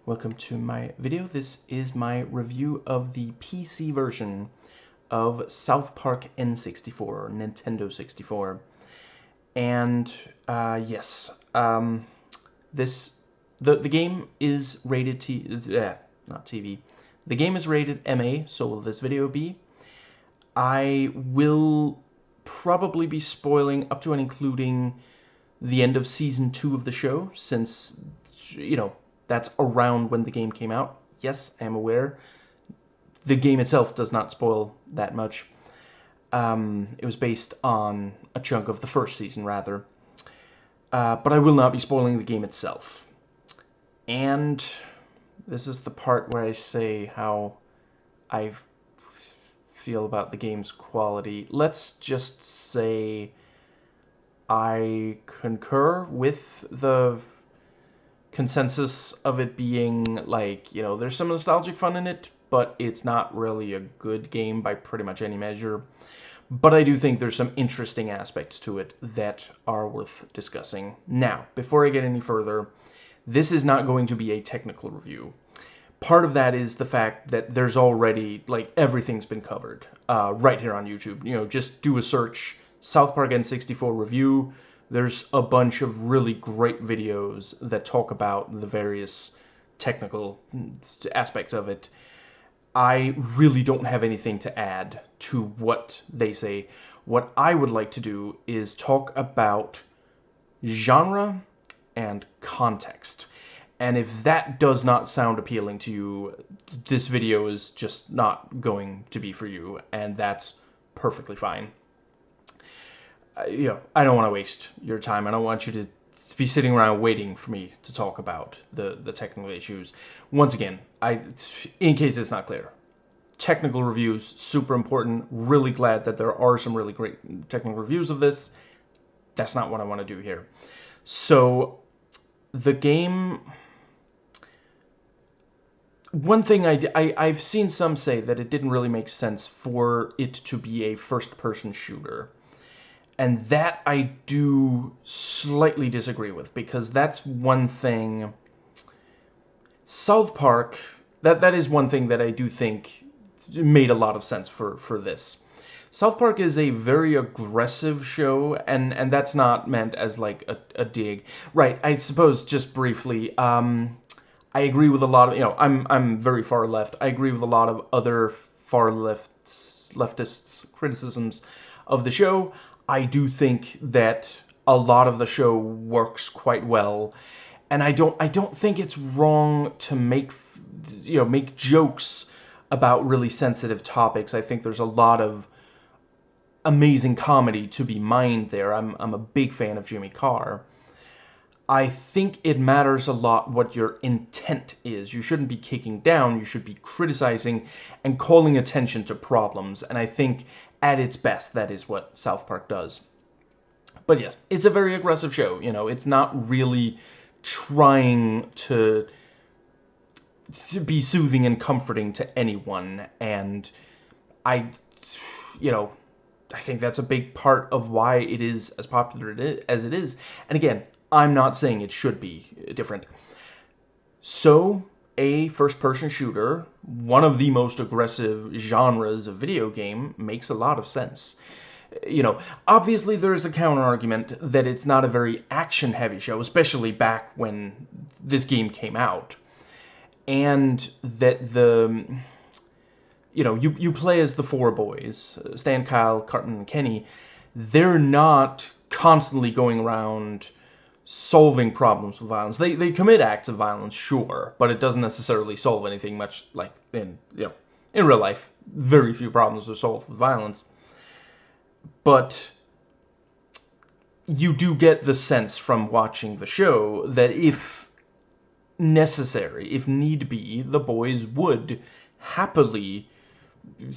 Welcome to my video. This is my review of the PC version of South Park N64, or Nintendo 64. And, yes, the game is rated not TV. The game is rated MA, so will this video be. I will probably be spoiling up to and including the end of Season 2 of the show, since, you know, that's around when the game came out. Yes, I am aware. The game itself does not spoil that much. It was based on a chunk of the first season, rather. But I will not be spoiling the game itself. And this is the part where I say how I feel about the game's quality. Let's just say I concur with the consensus of it being like, you know, there's some nostalgic fun in it, but it's not really a good game by pretty much any measure. But I do think there's some interesting aspects to it that are worth discussing. Now, before I get any further, this is not going to be a technical review. Part of that is the fact that there's already, like, everything's been covered right here on YouTube. You know, just do a search, South Park N64 review. There's a bunch of really great videos that talk about the various technical aspects of it. I really don't have anything to add to what they say. What I would like to do is talk about genre and context. And if that does not sound appealing to you, this video is just not going to be for you, and that's perfectly fine. You know, I don't want to waste your time. I don't want you to be sitting around waiting for me to talk about the technical issues. Once again, in case it's not clear, technical reviews, super important. Really glad that there are some really great technical reviews of this. That's not what I want to do here. So, the game... One thing I've seen some say that it didn't really make sense for it to be a first-person shooter. And that I do slightly disagree with, because that's one thing... South Park, that is one thing that I do think made a lot of sense for this. South Park is a very aggressive show, and that's not meant as, like, a dig. Right, I suppose, just briefly, I agree with a lot of, you know, I'm very far left. I agree with a lot of other far leftists' criticisms of the show. I do think that a lot of the show works quite well, and I don't think it's wrong to make jokes about really sensitive topics. I think there's a lot of amazing comedy to be mined there. I'm a big fan of Jimmy Carr. I think it matters a lot what your intent is. You shouldn't be kicking down, you should be criticizing and calling attention to problems, and I think at its best that is what South Park does. But yes, it's a very aggressive show, you know, it's not really trying to be soothing and comforting to anyone, and I think that's a big part of why it is as popular as it is. And again, I'm not saying it should be different. So, a first-person shooter, one of the most aggressive genres of video game, makes a lot of sense. You know, obviously there's a counter-argument that it's not a very action-heavy show, especially back when this game came out. And that you play as the four boys, Stan, Kyle, Cartman, and Kenny. They're not constantly going around solving problems with violence. They commit acts of violence, sure, but it doesn't necessarily solve anything, much like in real life. Very few problems are solved with violence. But you do get the sense from watching the show that if necessary, if need be, the boys would happily,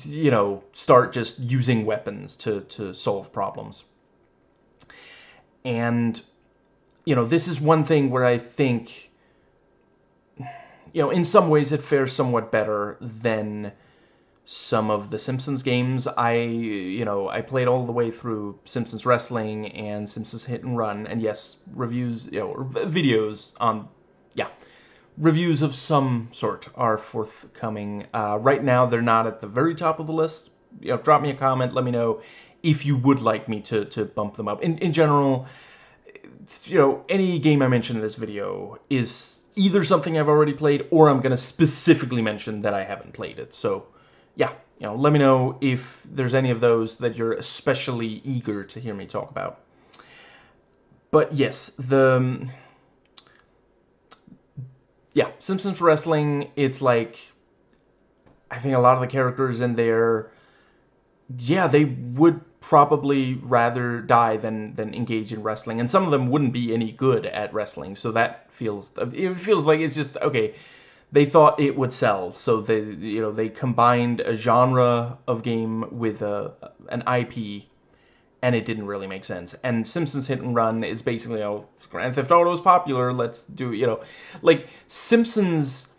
you know, start just using weapons to solve problems. And you know, this is one thing where I think, you know, in some ways it fares somewhat better than some of the Simpsons games. I played all the way through Simpsons Wrestling and Simpsons Hit and Run, and yes, reviews, videos on, reviews of some sort are forthcoming. Right now, they're not at the very top of the list. You know, drop me a comment, let me know if you would like me to bump them up. In general, you know, any game I mention in this video is either something I've already played, or I'm going to specifically mention that I haven't played it. So, yeah, you know, let me know if there's any of those that you're especially eager to hear me talk about. But yes, yeah, Simpsons for Wrestling, it's like, I think a lot of the characters in there, yeah, they would probably rather die than engage in wrestling, and some of them wouldn't be any good at wrestling. So it feels like it's just okay. They thought it would sell, so they combined a genre of game with an IP, and it didn't really make sense. And Simpsons Hit and Run is basically, oh, Grand Theft Auto is popular, let's do, like Simpsons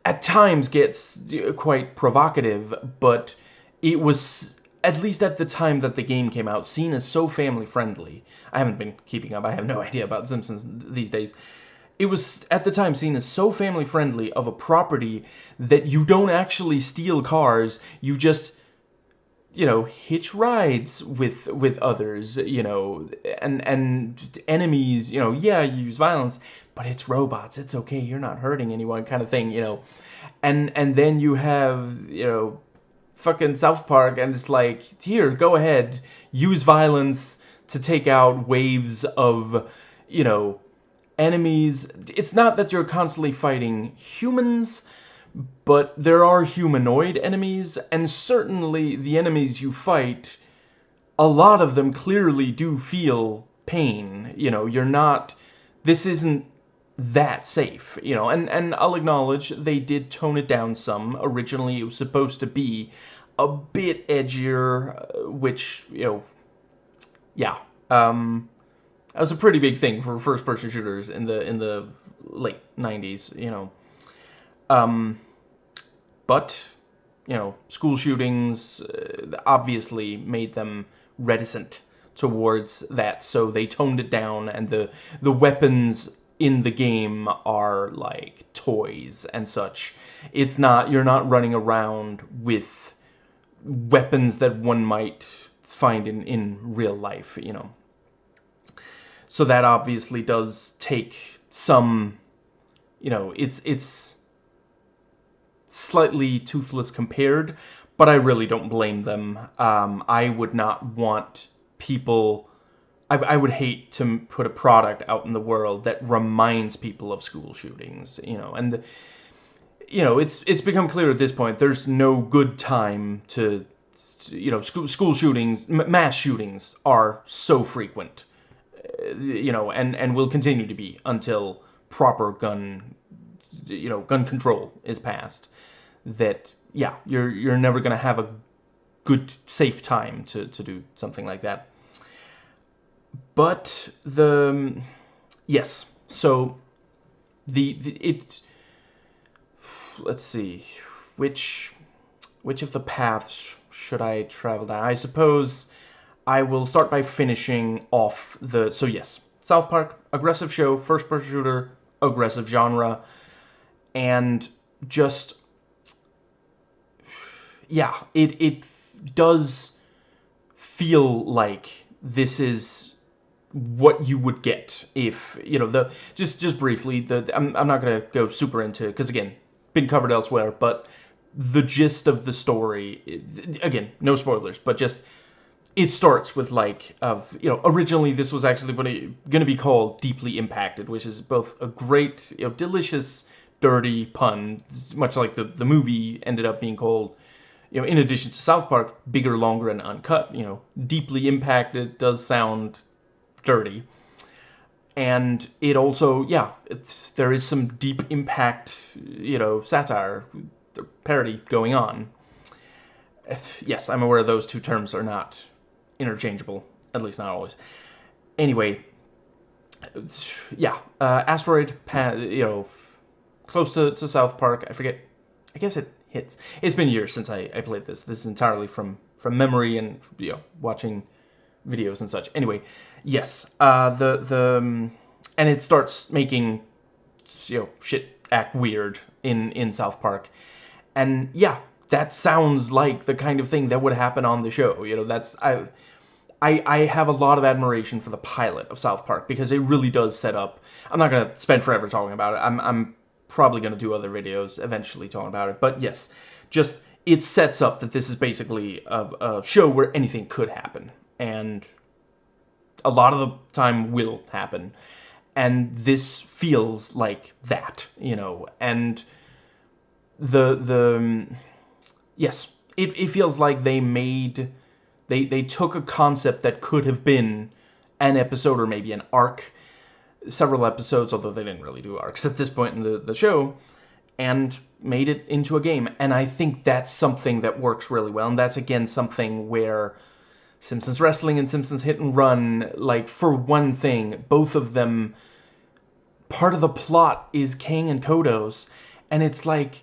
at times gets quite provocative, but it was, at least at the time that the game came out, seen as so family-friendly. I haven't been keeping up. I have no idea about Simpsons these days. It was, at the time, seen as so family-friendly of a property that you don't actually steal cars. You just, hitch rides with others, and enemies, yeah, you use violence, but it's robots. It's okay. You're not hurting anyone, kind of thing, And then you have, fucking South Park, and it's like, here, go ahead, use violence to take out waves of, enemies. It's not that you're constantly fighting humans, but there are humanoid enemies, and certainly the enemies you fight, a lot of them clearly do feel pain. You're not, this isn't that safe, and I'll acknowledge they did tone it down some. Originally it was supposed to be a bit edgier, which, yeah, that was a pretty big thing for first-person shooters in the late 90s, but, school shootings obviously made them reticent towards that, so they toned it down, and the weapons in the game are like toys and such. It's not, you're not running around with weapons that one might find in real life, So that obviously does take some, it's slightly toothless compared, but I really don't blame them. I would not want people, I would hate to put a product out in the world that reminds people of school shootings, and, it's become clear at this point, there's no good time to school shootings, mass shootings are so frequent, and will continue to be until proper gun control is passed, that, yeah, you're never going to have a good, safe time to do something like that. But yes, so let's see, which of the paths should I travel down? I suppose I will start by finishing off so yes, South Park, aggressive show, first-person shooter, aggressive genre, and just, yeah, it does feel like this is what you would get if, just briefly, I'm not going to go super into it, because, again, been covered elsewhere, but the gist of the story, again, no spoilers, but just, it starts with, like, originally this was actually going to be called Deeply Impacted, which is both a great, delicious, dirty pun, much like the movie ended up being called, in addition to South Park, Bigger, Longer, and Uncut. Deeply Impacted does sound dirty. And it also, yeah, there is some deep impact, satire, parody going on. Yes, I'm aware those two terms are not interchangeable, at least not always. Anyway, yeah, asteroid, close to South Park. I forget. I guess it hits. It's been years since I played this. This is entirely from memory and, watching videos and such. Anyway, yes, and it starts making shit act weird in South Park. And yeah, that sounds like the kind of thing that would happen on the show. That's I have a lot of admiration for the pilot of South Park because it really does set up. I'm not gonna spend forever talking about it. I'm probably gonna do other videos eventually talking about it. But yes, just it sets up that this is basically a show where anything could happen, and a lot of the time will happen. And this feels like that, and yes, it feels like they took a concept that could have been an episode or maybe an arc, several episodes, although they didn't really do arcs at this point in the show, and made it into a game. And I think that's something that works really well, and that's again something where Simpsons Wrestling and Simpsons Hit and Run, like, for one thing, both of them, part of the plot is Kang and Kodos, and it's like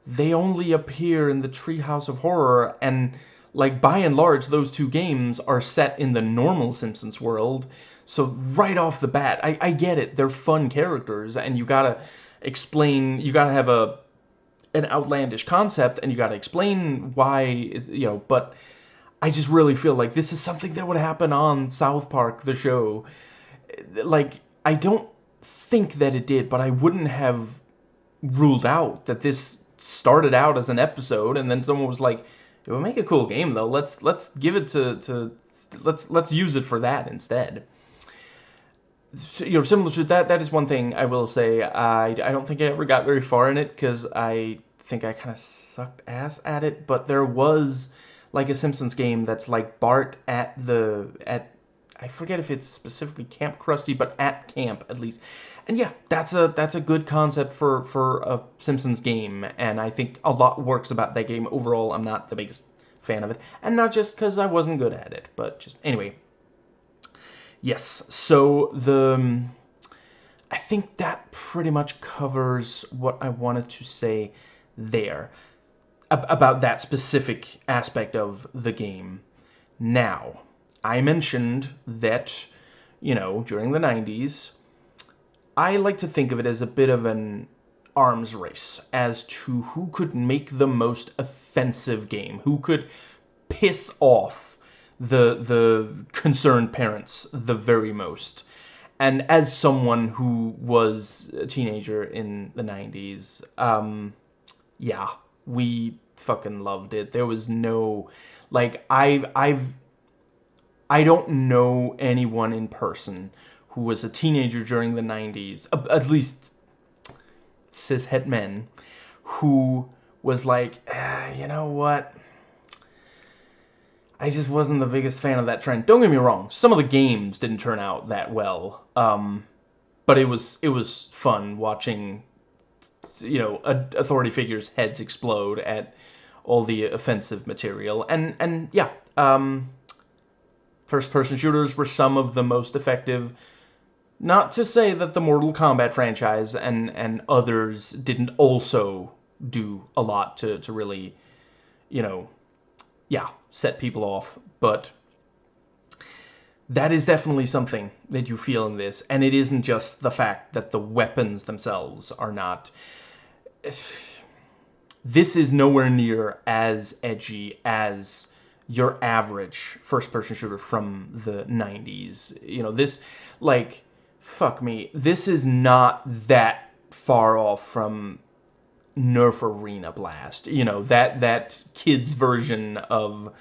they only appear in the Treehouse of Horror, and like by and large those two games are set in the normal Simpsons world. So right off the bat, I get it, they're fun characters, and you gotta explain, you gotta have an outlandish concept, and you gotta explain why, but I just really feel like this is something that would happen on South Park, the show. Like, I don't think that it did, but I wouldn't have ruled out that this started out as an episode, and then someone was like, it would make a cool game though. Let's give it let's use it for that instead. Similar to that, that is one thing I will say. I don't think I ever got very far in it because I think I kind of sucked ass at it. But there was like a Simpsons game that's like Bart at I forget if it's specifically Camp Krusty, but at camp at least. And yeah, that's a good concept for a Simpsons game, and I think a lot works about that game overall. I'm not the biggest fan of it, and not just because I wasn't good at it, but just anyway. Yes, so I think that pretty much covers what I wanted to say there about that specific aspect of the game. Now, I mentioned that, during the 90s, I like to think of it as a bit of an arms race as to who could make the most offensive game, who could piss off the concerned parents the very most. And as someone who was a teenager in the 90s, yeah, we fucking loved it. There was no, like, I don't know anyone in person who was a teenager during the 90s, at least cishet men, who was like, you know what? I just wasn't the biggest fan of that trend. Don't get me wrong, some of the games didn't turn out that well, but it was fun watching, authority figures' heads explode at all the offensive material, and yeah, first-person shooters were some of the most effective. Not to say that the Mortal Kombat franchise and others didn't also do a lot to really, yeah, set people off, but that is definitely something that you feel in this, and it isn't just the fact that the weapons themselves are not. This is nowhere near as edgy as your average first-person shooter from the 90s. This, like, fuck me, this is not that far off from Nerf Arena Blast. That kids version of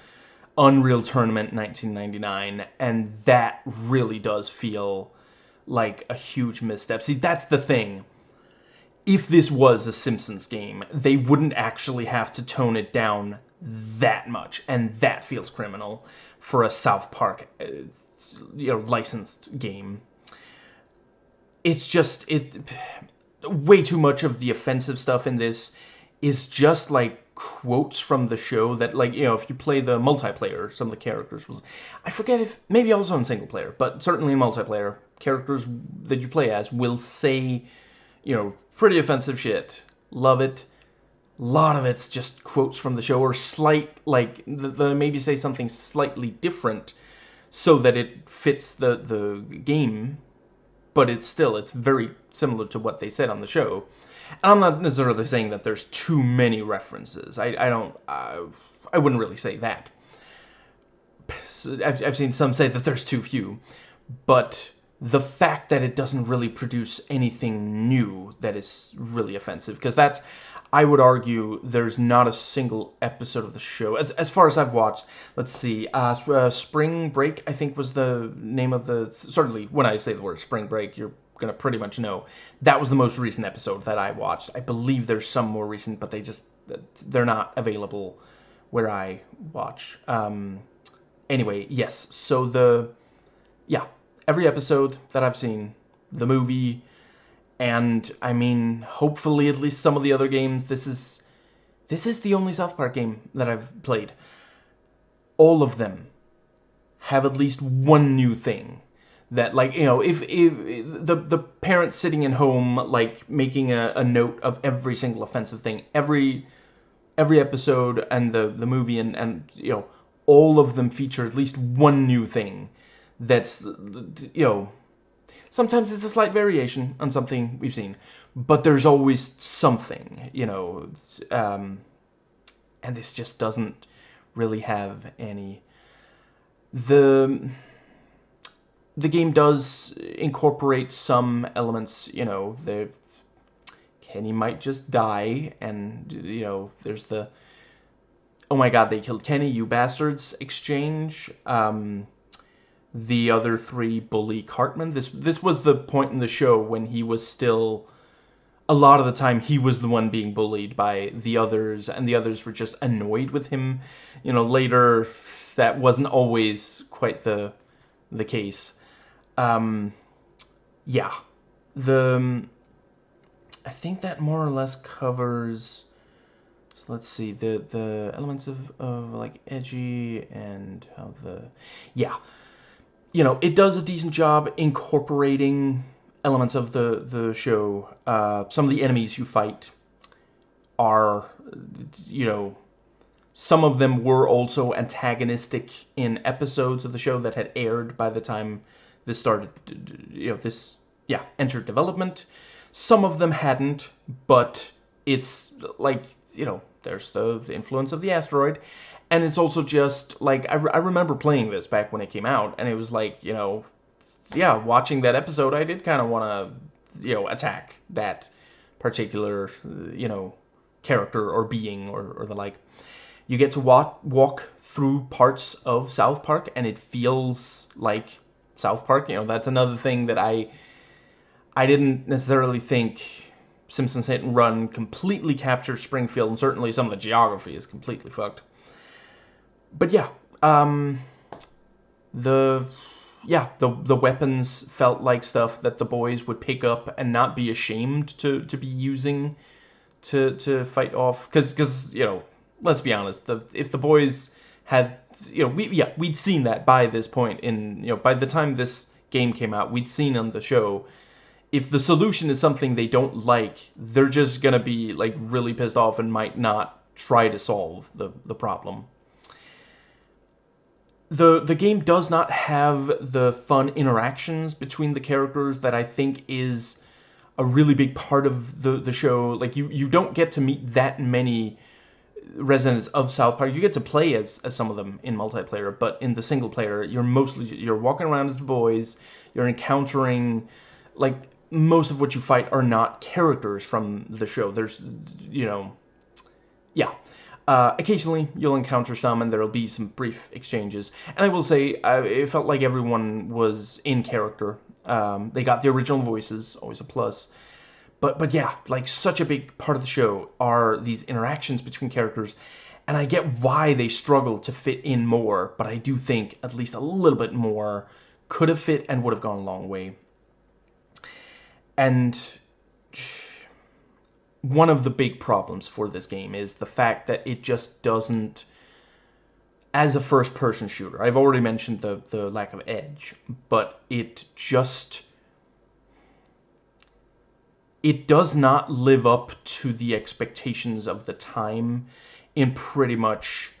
Unreal Tournament 1999, and that really does feel like a huge misstep. See, that's the thing. If this was a Simpsons game, they wouldn't actually have to tone it down that much, and that feels criminal for a South Park, licensed game. It's just, way too much of the offensive stuff in this is just like quotes from the show that, like, if you play the multiplayer, some of the characters was, I forget if, maybe also in single player, but certainly in multiplayer, characters that you play as will say, pretty offensive shit. Love it. A lot of it's just quotes from the show, or slight, like, the maybe say something slightly different so that it fits the game. but it's very similar to what they said on the show. And I'm not necessarily saying that there's too many references. I wouldn't really say that. I've seen some say that there's too few, but the fact that it doesn't really produce anything new that is really offensive, because I would argue there's not a single episode of the show, as far as I've watched. Let's see, Spring Break, I think, was the name of the... Certainly, when I say the word Spring Break, you're going to pretty much know. That was the most recent episode that I watched. I believe there's some more recent, but they're not available where I watch. Anyway, yes, so every episode that I've seen, the movie... And, I mean, hopefully at least some of the other games, this is the only South Park game that I've played. All of them have at least one new thing. That, like, you know, if the parents sitting at home, like, making a note of every single offensive thing, every episode and the movie and, you know, all of them feature at least one new thing that's, you know... Sometimes it's a slight variation on something we've seen, but there's always something, you know, and this just doesn't really have any. The game does incorporate some elements, you know, Kenny might just die, and, you know, there's the, oh my god, they killed Kenny, you bastards exchange. The other three bully Cartman. This was the point in the show when he was still... A lot of the time, he was the one being bullied by the others, and the others were just annoyed with him. You know, later, that wasn't always quite the case. Yeah. I think that more or less covers... So let's see, the elements of like, edgy and how the... Yeah. You know, it does a decent job incorporating elements of the show. Some of the enemies you fight are, you know, some of them were also antagonistic in episodes of the show that had aired by the time this started, you know, entered development. Some of them hadn't, but it's like, you know, there's the influence of the asteroid. And it's also just, like, I remember playing this back when it came out, and it was like, you know, yeah, watching that episode, I did kind of want to, you know, attack that particular, you know, character or being or the like. You get to walk through parts of South Park, and it feels like South Park. You know, that's another thing that I didn't necessarily think Simpsons Hit and Run completely captures Springfield, and certainly some of the geography is completely fucked. But yeah, the weapons felt like stuff that the boys would pick up and not be ashamed to be using to fight off. Because you know, let's be honest, if the boys had, you know, we'd seen that by this point in, you know, by the time this game came out, we'd seen on the show, if the solution is something they don't like, they're just gonna be like really pissed off and might not try to solve the problem. The game does not have the fun interactions between the characters that I think is a really big part of the show. Like, you don't get to meet that many residents of South Park. You get to play as some of them in multiplayer, but in the single player, you're walking around as the boys, you're encountering, like, most of what you fight are not characters from the show. There's, you know, yeah. Occasionally, you'll encounter some, and there'll be some brief exchanges. And I will say, it felt like everyone was in character. They got the original voices, always a plus. But yeah, like, such a big part of the show are these interactions between characters. And I get why they struggle to fit in more, but I do think at least a little bit more could have fit and would have gone a long way. And one of the big problems for this game is the fact that it just doesn't, as a first-person shooter, I've already mentioned the lack of edge, but it does not live up to the expectations of the time in pretty much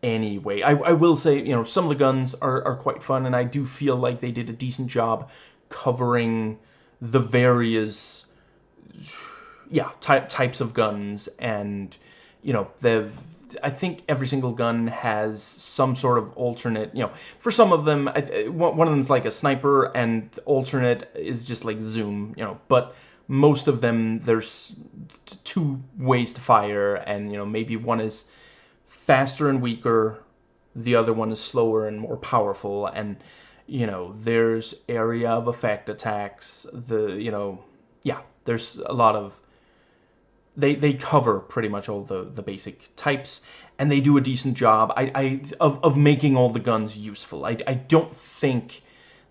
any way. I will say, you know, some of the guns are quite fun, and I do feel like they did a decent job covering the various, yeah, types of guns, and, you know, I think every single gun has some sort of alternate, you know, for some of them, one of them's like a sniper, and the alternate is just like zoom, you know, but most of them, there's two ways to fire, and, you know, maybe one is faster and weaker, the other one is slower and more powerful, and, you know, there's area of effect attacks, you know, yeah, there's a lot of, they cover pretty much all the basic types, and they do a decent job of making all the guns useful. I don't think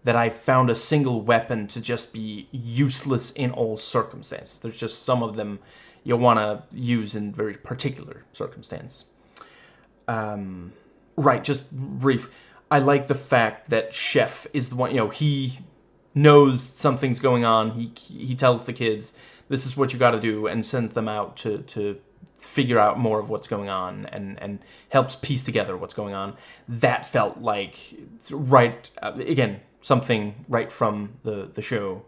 that I found a single weapon to just be useless in all circumstances. There's just some of them you'll want to use in very particular circumstance. Right, just brief. I like the fact that Chef is the one, you know, he knows something's going on. He tells the kids, this is what you got to do, and sends them out to figure out more of what's going on, and helps piece together what's going on. That felt like, right, again, something right from the show.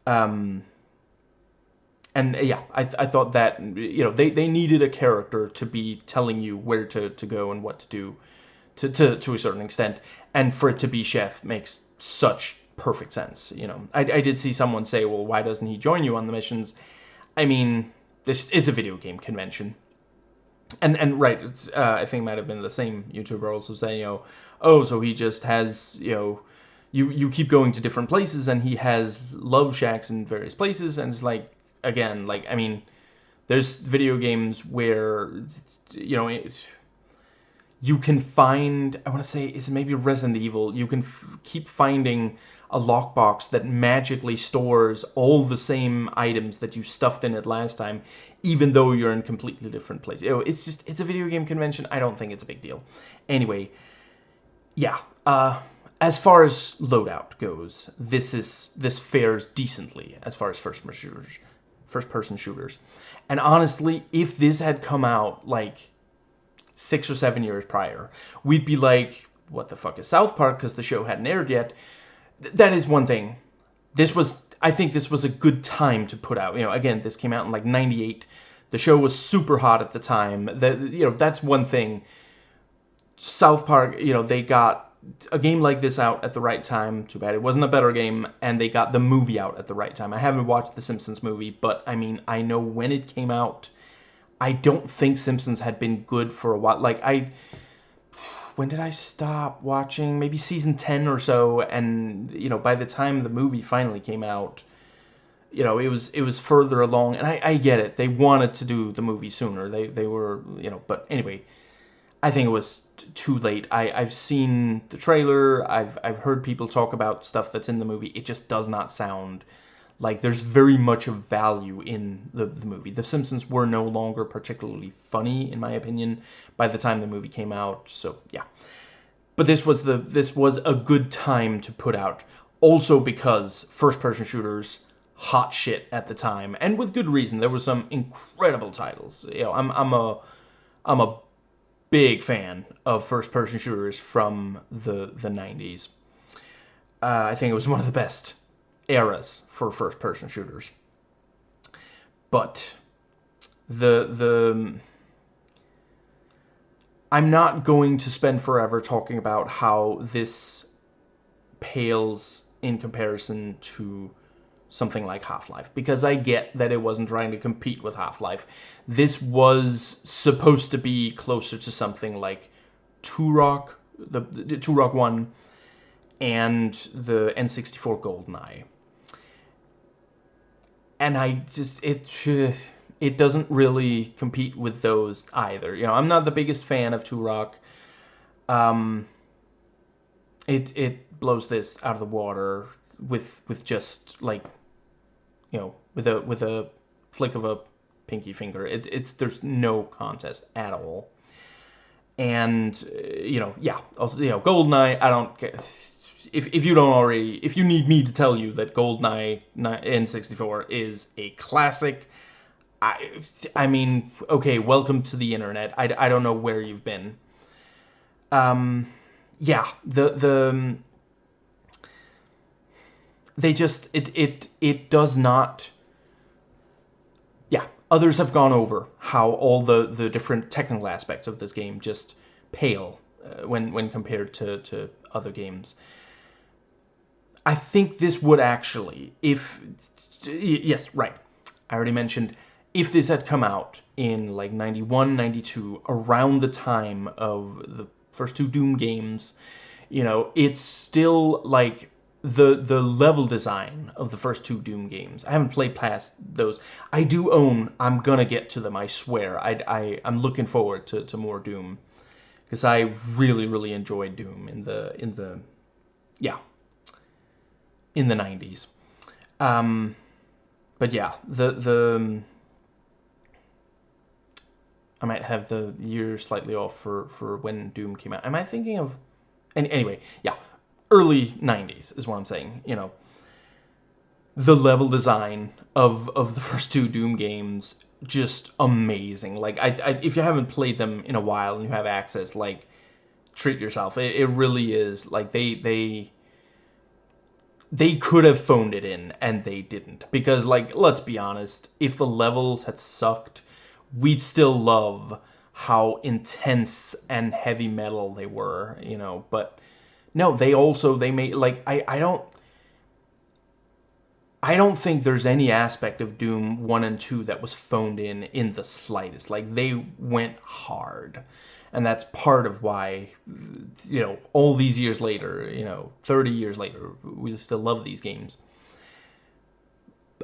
And yeah, I thought that, you know, they needed a character to be telling you where to go and what to do to a certain extent, and for it to be Chef makes such perfect sense. You know, I did see someone say, well, why doesn't he join you on the missions? I mean, this is a video game convention, and right, I think it might have been the same YouTuber also saying, you know, oh, so he just has, you know, you keep going to different places, and he has love shacks in various places, and it's like, again, like, I mean, there's video games where, you know, you can find, I want to say, is it maybe Resident Evil, you can keep finding a lockbox that magically stores all the same items that you stuffed in it last time, even though you're in completely different places. You know, it's just, it's a video game convention. I don't think it's a big deal. Anyway, yeah, as far as loadout goes, this fares decently as far as first-person shooters. And honestly, if this had come out like 6 or 7 years prior, we'd be like, what the fuck is South Park? Because the show hadn't aired yet. That is one thing. I think this was a good time to put out. You know, again, this came out in like 98. The show was super hot at the time. You know, that's one thing. South Park, you know, they got a game like this out at the right time. Too bad it wasn't a better game. And they got the movie out at the right time. I haven't watched the Simpsons movie, but I mean, I know when it came out, I don't think Simpsons had been good for a while. Like, when did I stop watching? Maybe season 10 or so, and, you know, by the time the movie finally came out, you know, it was further along, and I get it. They wanted to do the movie sooner. They were, you know, but anyway, I think it was too late. I've seen the trailer. I've heard people talk about stuff that's in the movie. It just does not sound like there's very much of value in the movie. The Simpsons were no longer particularly funny, in my opinion, by the time the movie came out. So yeah, but this was a good time to put out. Also because first-person shooters, hot shit at the time, and with good reason. There were some incredible titles. You know, I'm a big fan of first-person shooters from the 90s. I think it was one of the best eras for first-person shooters. But I'm not going to spend forever talking about how this pales in comparison to something like Half-Life, because I get that it wasn't trying to compete with Half-Life. This was supposed to be closer to something like Turok, the Turok 1, and the N64 GoldenEye. And I just, it doesn't really compete with those either. You know, I'm not the biggest fan of Turok. It blows this out of the water with just, like, you know, with a flick of a pinky finger. There's no contest at all. And, you know, yeah, also, you know, GoldenEye, I don't care. If you don't already, if you need me to tell you that GoldenEye N64 is a classic, I mean, okay, welcome to the internet. I don't know where you've been. Yeah, they just, it does not, yeah, others have gone over how all the different technical aspects of this game just pale when compared to other games. I think this would actually, if, yes, right, I already mentioned, if this had come out in like 91, 92, around the time of the first two Doom games, you know, it's still like the level design of the first two Doom games. I haven't played past those. I do own, I'm gonna get to them, I swear. I'm looking forward to more Doom, because I really enjoyed Doom in the yeah, in the 90s. But yeah, I might have the year slightly off for when Doom came out. Am I thinking of... Anyway, yeah, early 90s is what I'm saying, you know. The level design of the first two Doom games, just amazing. Like, if you haven't played them in a while and you have access, like, treat yourself. It really is. Like, they could have phoned it in, and they didn't. Because, like, let's be honest, if the levels had sucked, we'd still love how intense and heavy metal they were, you know. But no, they made, like, I don't think there's any aspect of Doom 1 and 2 that was phoned in the slightest. Like, they went hard. And that's part of why, you know, all these years later, you know, 30 years later, we still love these games.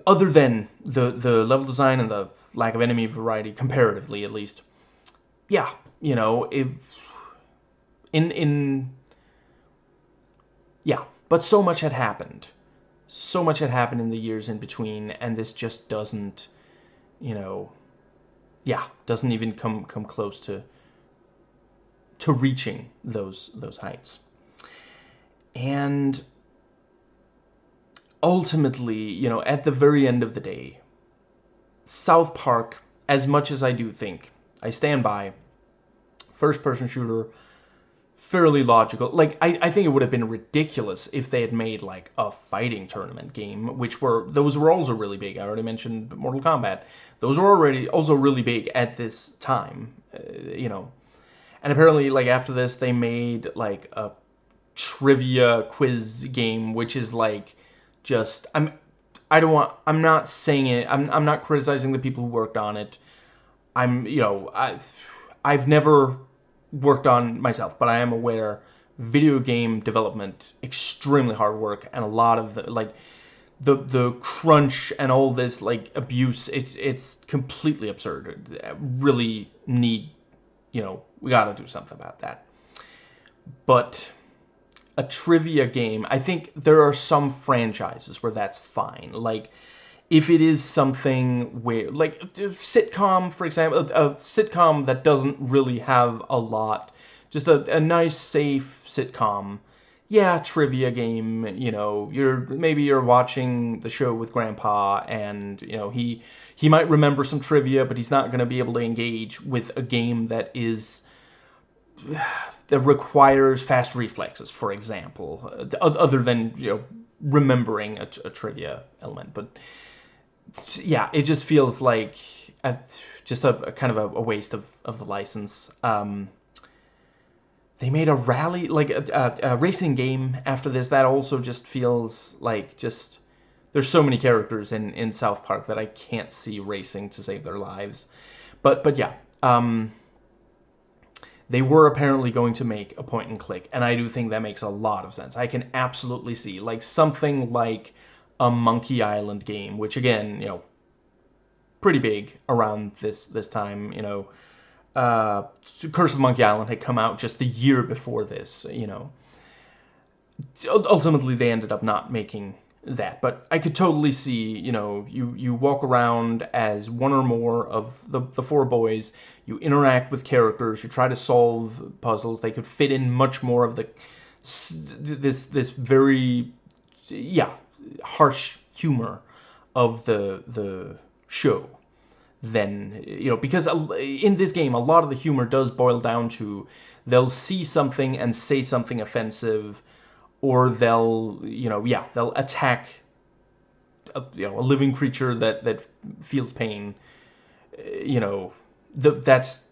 Other than the level design and the lack of enemy variety, comparatively at least, yeah, you know, yeah, but so much had happened. So much had happened in the years in between, and this just doesn't, you know, yeah, doesn't even come close to reaching those heights. And ultimately, you know, at the very end of the day, South Park, as much as I do think, I stand by, first-person shooter, fairly logical. Like, I think it would have been ridiculous if they had made, like, a fighting tournament game, those were also really big. I already mentioned Mortal Kombat. Those were already also really big at this time, you know. And apparently, like, after this, they made, like, a trivia quiz game, which is, like, just... I'm not saying it... I'm not criticizing the people who worked on it. You know, I've never worked on myself, but I am aware video game development, extremely hard work, and a lot of the, like, the crunch and all this, like, abuse, it's completely absurd. Really need... You know, we gotta do something about that. But a trivia game, I think there are some franchises where that's fine. Like, if it is something where, like, sitcom, for example, a sitcom that doesn't really have a lot, just a nice, safe sitcom, yeah, trivia game, you know, maybe you're watching the show with Grandpa, and, you know, he might remember some trivia, but he's not going to be able to engage with a game that requires fast reflexes, for example, other than, you know, remembering a trivia element. But yeah, it just feels like just a kind of a waste of the license. They made a rally, like a racing game after this. That also just feels like just... There's so many characters in South Park that I can't see racing to save their lives. But yeah, they were apparently going to make a point and click, and I do think that makes a lot of sense. I can absolutely see, like, something like a Monkey Island game, which, again, you know, pretty big around this time, you know. Curse of Monkey Island had come out just the year before this, you know. Ultimately, they ended up not making that, but I could totally see, you know, you walk around as one or more of the four boys, you interact with characters, you try to solve puzzles. They could fit in much more of this very, yeah, harsh humor of the show than, you know, because in this game, a lot of the humor does boil down to they'll see something and say something offensive, or they'll, you know, yeah, they'll attack a living creature that feels pain. You know, that's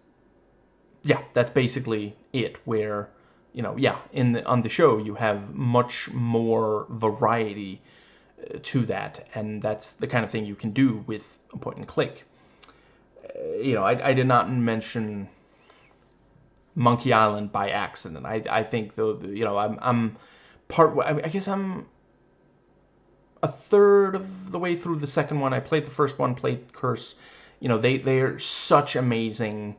basically it. Where, yeah, on the show you have much more variety to that, and that's the kind of thing you can do with a point and click. I did not mention Monkey Island by accident. I think though, I'm part. I guess I'm a third of the way through the second one. I played the first one, played Curse. They're such amazing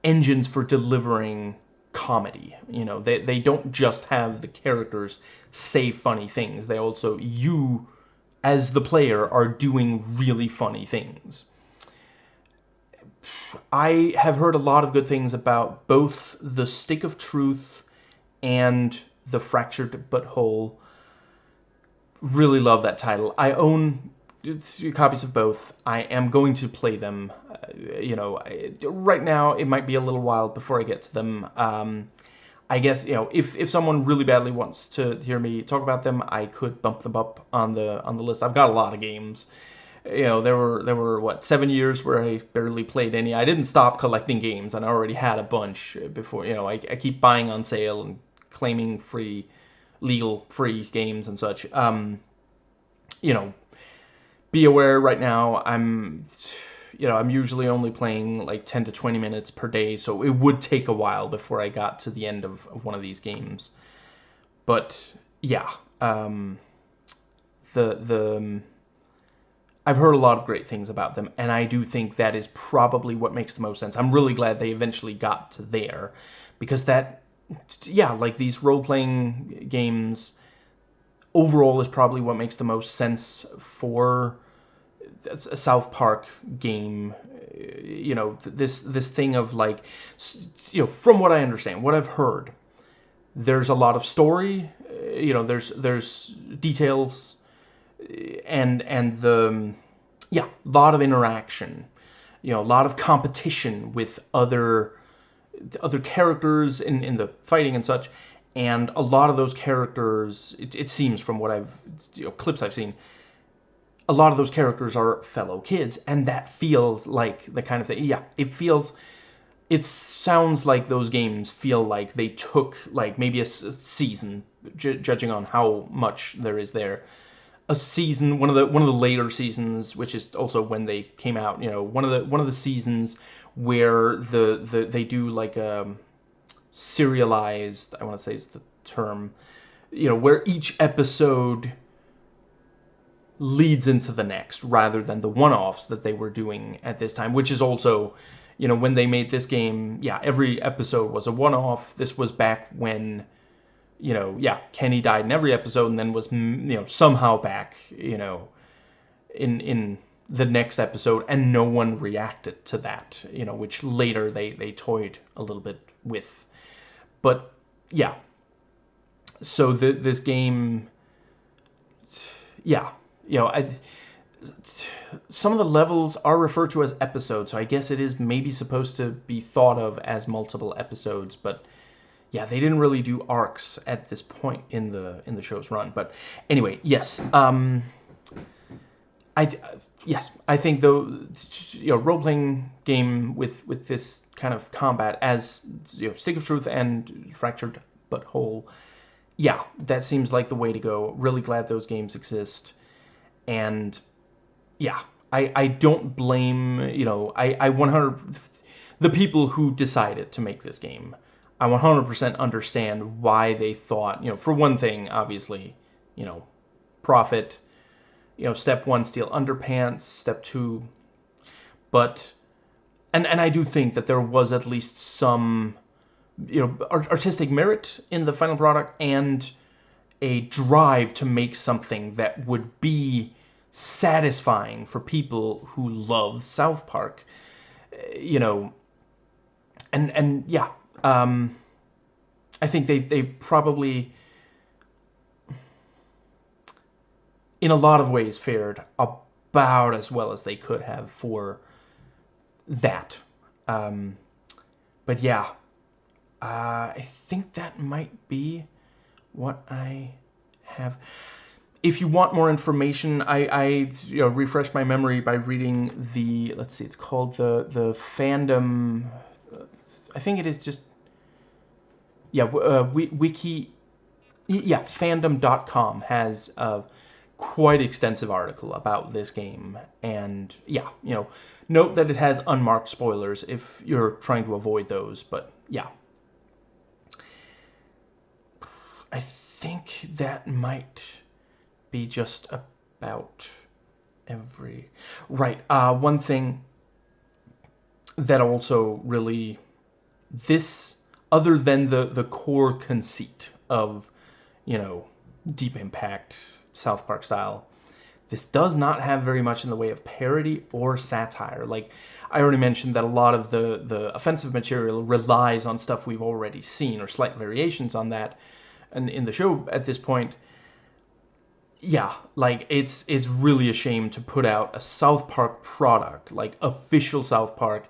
engines for delivering comedy. They don't just have the characters say funny things. They also, you as the player, are doing really funny things. I have heard a lot of good things about both the Stick of Truth and the Fractured But Whole. Really love that title. I own copies of both. I am going to play them. Right now it might be a little while before I get to them. I guess, if someone really badly wants to hear me talk about them, I could bump them up on the list. I've got a lot of games. There were what, 7 years where I barely played any. I didn't stop collecting games, and I already had a bunch before. I keep buying on sale and claiming legal free games and such. Be aware right now I'm usually only playing like 10 to 20 minutes per day, so it would take a while before I got to the end of one of these games. But yeah, I've heard a lot of great things about them, and I do think that is probably what makes the most sense. I'm really glad they eventually got to there, because like these role-playing games overall is probably what makes the most sense for a South Park game. This thing of like, from what I understand, what I've heard, there's a lot of story, there's details, and the lot of interaction, a lot of competition with other characters in the fighting and such, and a lot of those characters, it seems from what clips I've seen, a lot of those characters are fellow kids, and that feels like the kind of thing. Yeah, it sounds like those games feel like they took like maybe a season, judging on how much there is there. A season, one of the later seasons, which is also when they came out. One of the seasons where they do like a serialized, I want to say is the term, where each episode leads into the next, rather than the one-offs that they were doing at this time, which is also, when they made this game, every episode was a one-off. This was back when, Kenny died in every episode and then was, somehow back, in the next episode, and no one reacted to that, which later they toyed a little bit with. But, yeah. So this game, some of the levels are referred to as episodes, so I guess it is maybe supposed to be thought of as multiple episodes, but yeah, they didn't really do arcs at this point in the show's run. But anyway, yes, I think though, role-playing game with this kind of combat as Stick of Truth and Fractured But Whole, yeah, that seems like the way to go. Really glad those games exist. And yeah, I don't blame, I 100, the people who decided to make this game, I 100% understand why they thought, for one thing, obviously, profit, step one, steal underpants, step two, but, and I do think that there was at least some, artistic merit in the final product, and a drive to make something that would be satisfying for people who love South Park, and yeah, I think they probably, in a lot of ways, fared about as well as they could have for that. But yeah, I think that might be what I have. if you want more information, I refreshed my memory by reading the, let's see, it's called the fandom, I think it is just, yeah, wiki, yeah, fandom.com has a quite extensive article about this game, and yeah, note that it has unmarked spoilers if you're trying to avoid those, but yeah. I think that might be just about every... Right, one thing that also really... This, other than the core conceit of, Deep Impact, South Park style, this does not have very much in the way of parody or satire. Like, I already mentioned that a lot of the offensive material relies on stuff we've already seen, or slight variations on that in the show at this point. Yeah, like, it's really a shame to put out a South Park product, like official South Park,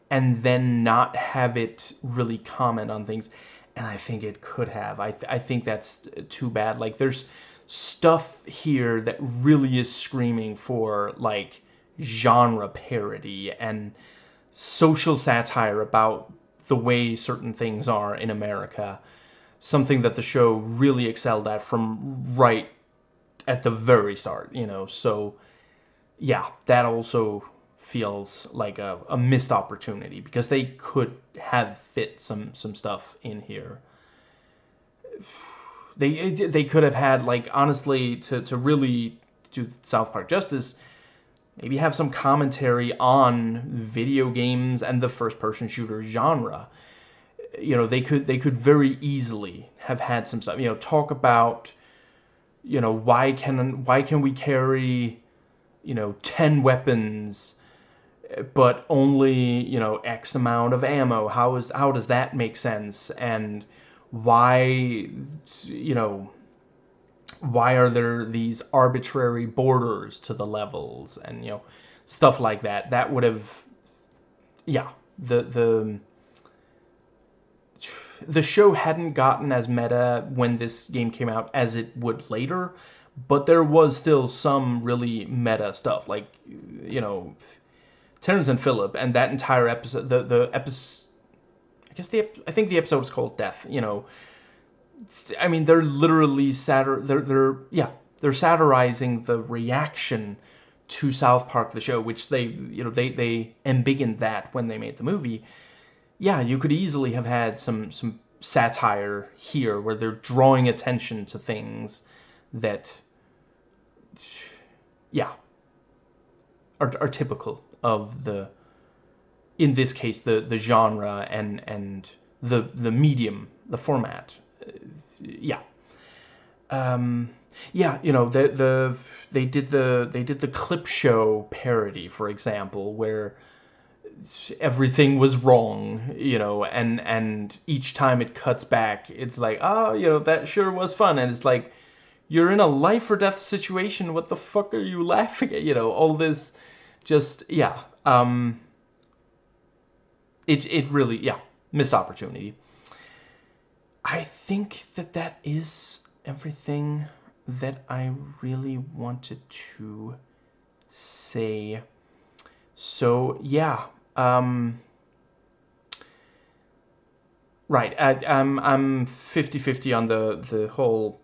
and then not have it really comment on things. And I think it could have. I think that's too bad. Like, there's stuff here that really is screaming for, like, genre parody and social satire about the way certain things are in America. Something that the show really excelled at from right at the very start, So, yeah, that also feels like a missed opportunity, because they could have fit some stuff in here. They could have had, like, honestly, to really do South Park justice, maybe have some commentary on video games and the first-person shooter genre. They could very easily have had some stuff. Talk about, why can we carry, 10 weapons, but only, X amount of ammo? How does that make sense? And why, why are there these arbitrary borders to the levels, and, stuff like that? That would have, yeah, the show hadn't gotten as meta when this game came out as it would later, but there was still some really meta stuff, like, Terrence and Phillip, and that entire episode, the episode, I think the episode is called Death. I mean, they're literally they're satirizing the reaction to South Park the show, which they embiggened that when they made the movie. Yeah, you could easily have had some satire here, where they're drawing attention to things that, yeah, are typical of the, in this case, the genre and the medium, the format. Yeah. Yeah, they did the clip show parody, for example, where everything was wrong, and each time it cuts back, it's like, oh, that sure was fun, and it's like, you're in a life or death situation, what the fuck are you laughing at? All this, just, yeah, it really, yeah, missed opportunity. I think that is everything that I really wanted to say. So, yeah, right, I'm 50-50 on the whole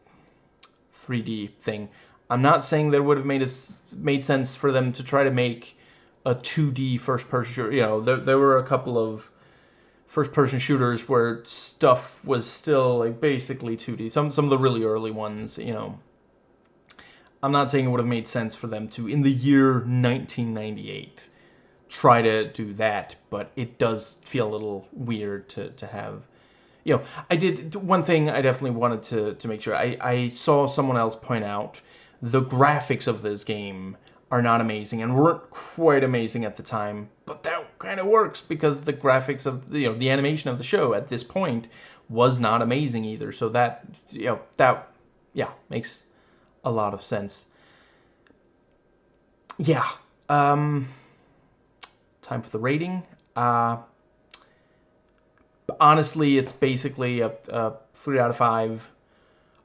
3D thing. I'm not saying that it would have made sense for them to try to make a 2D first-person shooter. There were a couple of first-person shooters where stuff was still, like, basically 2D. Some of the really early ones, I'm not saying it would have made sense for them to, in the year 1998, try to do that, but it does feel a little weird to have. I did one thing I definitely wanted to make sure. I saw someone else point out the graphics of this game are not amazing, and weren't quite amazing at the time, but that kind of works because the graphics of the animation of the show at this point was not amazing either. So that makes a lot of sense. Yeah. Time for the rating. Honestly, it's basically a 3 out of 5.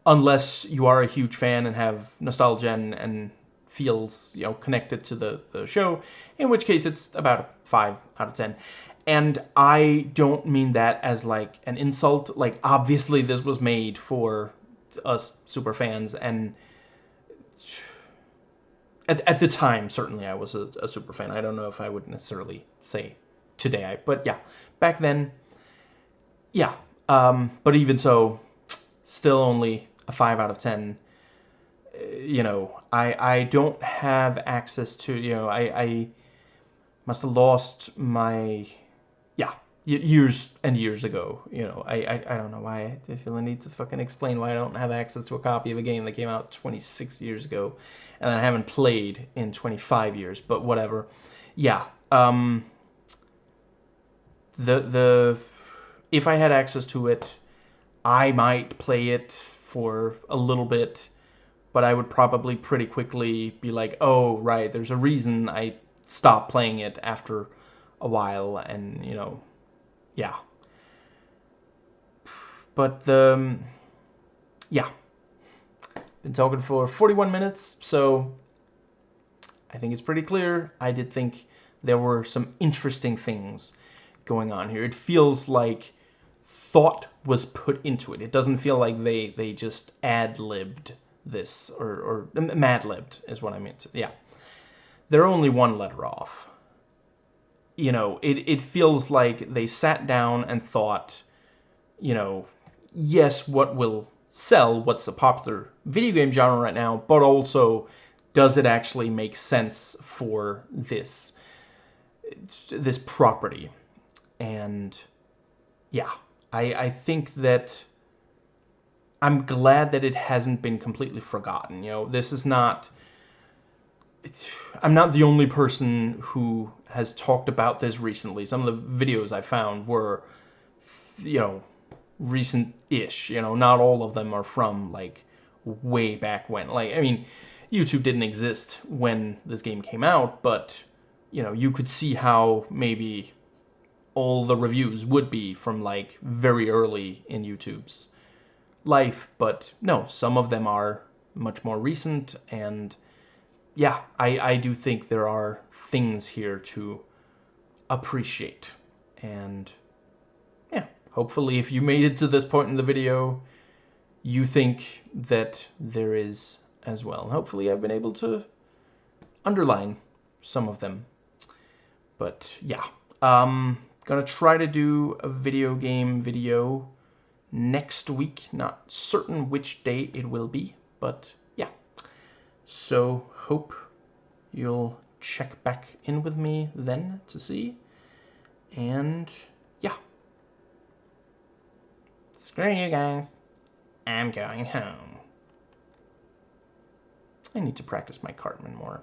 unless you are a huge fan and have nostalgia and feels, you know, connected to the show, in which case it's about a 5 out of 10. And I don't mean that as like an insult. Like, obviously this was made for us super fans, and at the time, certainly I was a super fan. I don't know if I would necessarily say today, but yeah, back then, yeah. But even so, still only a 5 out of 10. You know, I don't have access to, you know, I must have lost my, yeah, years and years ago. You know, I don't know why I feel the need to fucking explain why I don't have access to a copy of a game that came out 26 years ago and I haven't played in 25 years, but whatever. Yeah, if I had access to it, I might play it for a little bit, but I would probably pretty quickly be like, oh, right, there's a reason I stopped playing it after a while, and, you know, yeah. But, yeah. Been talking for 41 minutes, so I think it's pretty clear. I did think there were some interesting things going on here. It feels like thought was put into it. It doesn't feel like they just ad-libbed this, or mad-libbed is what I meant. Yeah. They're only one letter off. You know, it feels like they sat down and thought, you know, yes, what will sell, what's a popular video game genre right now, but also, does it actually make sense for this property? And yeah, I think that I'm glad that it hasn't been completely forgotten. You know, this is not, I'm not the only person who has talked about this recently. Some of the videos I found were, you know, recent-ish. You know, not all of them are from, like, way back when. Like, I mean, YouTube didn't exist when this game came out, but, you know, you could see how maybe all the reviews would be from, like, very early in YouTube's life. But no, some of them are much more recent, and yeah, I do think there are things here to appreciate. And yeah, hopefully if you made it to this point in the video, you think that there is as well. Hopefully I've been able to underline some of them. But yeah, gonna try to do a video game video next week. Not certain which day it will be, but yeah. So hope you'll check back in with me then to see. And yeah. Screw you guys. I'm going home. I need to practice my Cartman more.